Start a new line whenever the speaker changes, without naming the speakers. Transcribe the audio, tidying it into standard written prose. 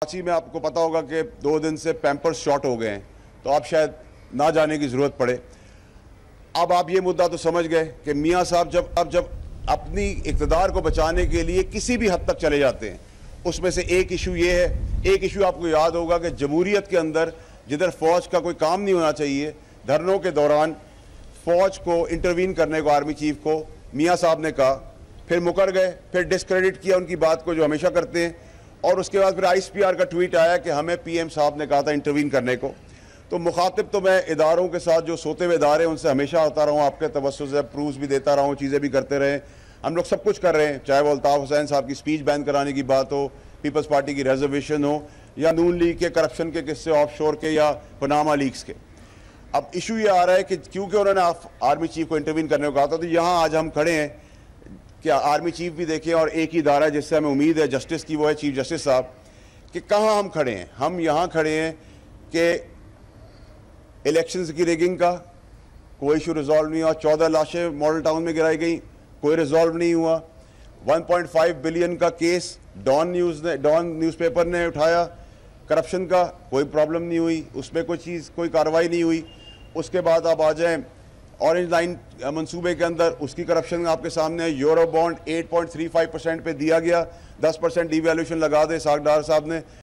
कराची में आपको पता होगा कि 2 दिन से पैम्पर्स शॉर्ट हो गए हैं, तो आप शायद ना जाने की ज़रूरत पड़े। अब आप ये मुद्दा तो समझ गए कि मियाँ साहब जब अपनी इक़्तिदार को बचाने के लिए किसी भी हद तक चले जाते हैं, उसमें से एक इशू ये है। एक इशू आपको याद होगा कि जमहूरियत के अंदर जिधर फ़ौज का कोई काम नहीं होना चाहिए, धरनों के दौरान फ़ौज को इंटरवीन करने को आर्मी चीफ को मियाँ साहब ने कहा, फिर मुकर गए, फिर डिस्क्रेडिट किया उनकी बात को जो हमेशा करते हैं, और उसके बाद फिर ISPR का ट्वीट आया कि हमें PM साहब ने कहा था इंटरवीन करने को। तो मुखातिब तो मैं इदारों के साथ जो सोते हुए इदारे हैं उनसे हमेशा होता रहा हूँ, आपके तवज्जुह से प्रूफ्स भी देता रहा हूँ, चीज़ें भी करते रहे। हम लोग सब कुछ कर रहे हैं, चाहे वो अल्ताफ़ हुसैन साहब की स्पीच बैन कराने की बात हो, पीपल्स पार्टी की रिजर्वेशन हो, या नून लीग के करप्शन के किस्से ऑफशोर के या पनामा लीक्स के। अब इशू ये आ रहा है कि क्योंकि उन्होंने आर्मी चीफ को इंटरवीन करने को कहा था, तो यहाँ आज हम खड़े हैं कि आर्मी चीफ भी देखें और एक ही इदारा जिससे हमें उम्मीद है जस्टिस की, वो है चीफ जस्टिस साहब, कि कहाँ हम खड़े हैं। हम यहाँ खड़े हैं कि इलेक्शंस की रिगिंग का कोई इशू रिजॉल्व नहीं हुआ, 14 लाशें मॉडल टाउन में गिराई गई, कोई रिजॉल्व नहीं हुआ। 1.5 बिलियन का केस डॉन न्यूज़पेपर ने उठाया, करप्शन का कोई प्रॉब्लम नहीं हुई, उसमें कोई कार्रवाई नहीं हुई। उसके बाद आप आ जाएं ऑरेंज लाइन मंसूबे के अंदर, उसकी करप्शन आपके सामने है। यूरो बॉन्ड 8.35% पे दिया गया, 10% डिवैल्यूएशन लगा दे सागडार साहब ने,